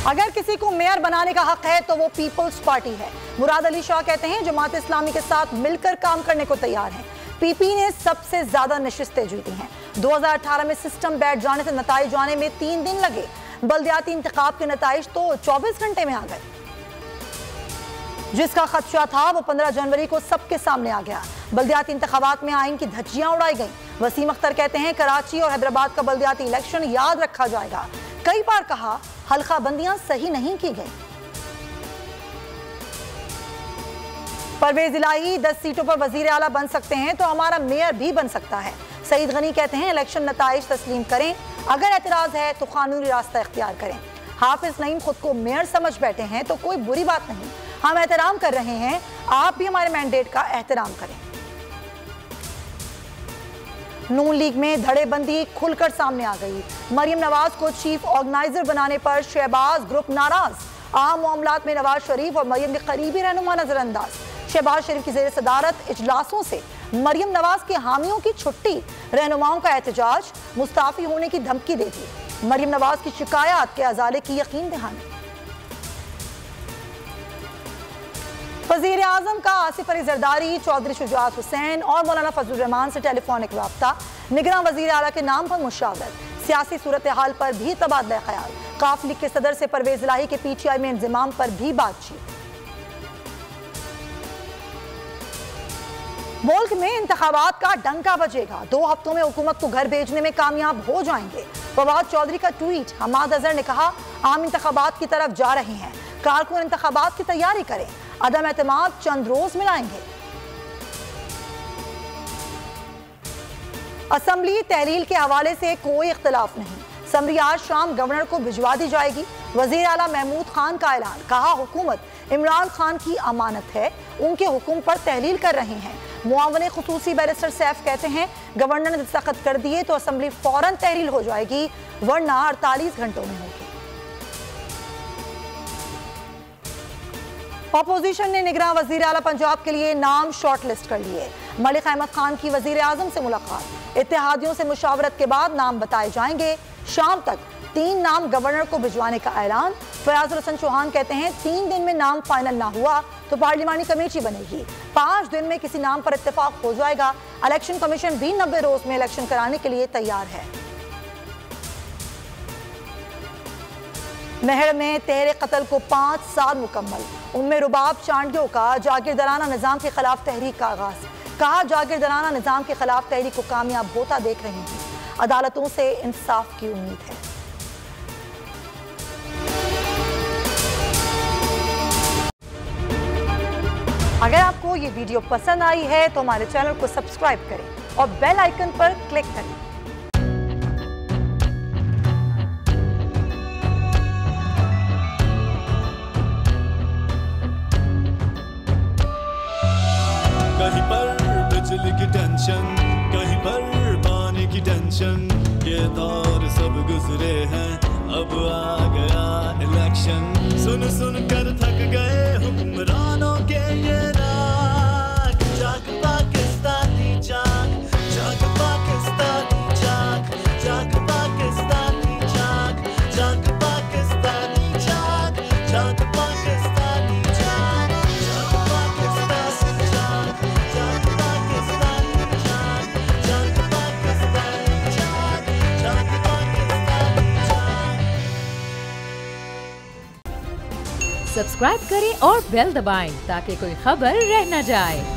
अगर किसी को मेयर बनाने का हक है तो वो पीपल्स पार्टी है। मुराद अली शाह कहते हैं जमात इस्लामी के साथ मिलकर काम करने को तैयार हैं। पीपी ने सबसे ज्यादा नशिस्तें जीती हैं। 2018 में सिस्टम बैठ जाने से नताइज आने में 3 दिन लगे। बल्दियाती इंतखाब के नताइज तो 24 घंटे में आ गए। जिसका खदशा था वो 15 जनवरी को सबके सामने आ गया। बल्दियाती इंतखाबात में आइन की धज्जियां उड़ाई गईं। वसीम अख्तर कहते हैं कराची और हैदराबाद का बल्दियाती इलेक्शन याद रखा जाएगा। कई बार कहा हल्का बंदियां सही नहीं की गई। परवेज इलाही 10 सीटों पर वजीर आला बन सकते हैं तो हमारा मेयर भी बन सकता है। सईद गनी कहते हैं इलेक्शन नताइज तस्लीम करें, अगर एतराज है तो कानूनी रास्ता इख्तियार करें। हाफिज नईम खुद को मेयर समझ बैठे हैं तो कोई बुरी बात नहीं, हम एहतराम कर रहे हैं, आप भी हमारे मैंडेट का एहतराम करें। नून लीग में धड़ेबंदी खुलकर सामने आ गई। मरियम नवाज को चीफ ऑर्गेनाइजर बनाने पर शहबाज ग्रुप नाराज। आम मामलात में नवाज शरीफ और मरियम के करीबी रहनुमा नजरअंदाज। शहबाज शरीफ की जेर सदारत इजलासों से मरियम नवाज के हामियों की छुट्टी, रहनुमाओं का एहतजाज, मुस्ताफी होने की धमकी दे दी। मरियम नवाज की शिकायत के अजाले की यकीन दहानी। वज़ीर आज़म का आसिफ अली जरदारी, चौधरी शुजात हुसैन और मौलाना फजलुर रहमान से टेलीफोनिक रब्ता। निगरां वज़ीर आला के नाम पर मुशावरत। सियासी सूरत हाल पर भी तबादला ख्याल। काफ लीग के सदर से परवेज इलाही के PTI में इंजमाम पर भी बातचीत। मुल्क में इंतखाबात का डंका बजेगा। 2 हफ्तों में हुकूमत को घर भेजने में कामयाब हो जाएंगे। फवाद चौधरी का ट्वीट। हमाद अजहर ने कहा आम इंतखाबात की तरफ जा रहे हैं, कारकुन इंतखाबात की तैयारी करें, अदम एतमाद चंद रोज में लाएंगे। असेंबली तहलील के हवाले से कोई इख्तलाफ नहीं। असम्बली आज शाम गवर्नर को भिजवा दी जाएगी। वजीर आला महमूद खान का ऐलान। कहा हुकूमत इमरान खान की अमानत है, उनके हुक्म पर तहलील कर रहे हैं। मुआवने खुसूसी बैरिस्टर सैफ कहते हैं गवर्नर ने दस्तखत कर दिए तो असेंबली फौरन तहलील हो जाएगी, वरना 48 घंटों में होगी। अपोजिशन ने निगरान वजीर आला पंजाब के लिए नाम शॉर्ट लिस्ट कर लिए। मलिक अहमद खान की वजीर आजम से मुलाकात। इत्तेहादियों से मुशावरत के बाद नाम बताए जाएंगे। शाम तक 3 नाम गवर्नर को भिजवाने का ऐलान। फयाजुल हसन चौहान कहते हैं 3 दिन में नाम फाइनल ना हुआ तो पार्लिमानी कमेटी बनेगी। 5 दिन में किसी नाम पर इत्तेफाक हो जाएगा। इलेक्शन कमीशन भी 90 रोज में इलेक्शन कराने के लिए तैयार है। महड़ में तेहरे कत्ल को 5 साल मुकम्मल। उम्मे रुबाब चांडियों का जागीरदाराना निजाम के खिलाफ तहरीक का आगाज। कहा जागीरदाराना निजाम के खिलाफ तहरीक को कामयाब होता देख रहे हैं, अदालतों से इंसाफ की उम्मीद है। अगर आपको ये वीडियो पसंद आई है तो हमारे चैनल को सब्सक्राइब करें और बेल आइकन पर क्लिक करें। कहीं पर बिजली की टेंशन, कहीं पर पानी की टेंशन, ये दौर सब गुजरे हैं, अब आ गया इलेक्शन। सुन सुन कर थक गए हुक्मरानों के ये राग। जाग पाकिस्तानी जाग, जाग पाकिस्तानी जाग, जाग पाकिस्तानी जाग, जाग पाकिस्तानी जाग, जाग पाकिस्तानी जाग, जाग पाकिस्तानी जाग, जाग पाकिस्तानी जाग, जाग पाकिस्तानी जाग, जाग पाकिस्तानी जाग। सब्सक्राइब करें और बेल दबाएं ताकि कोई खबर रह न जाए।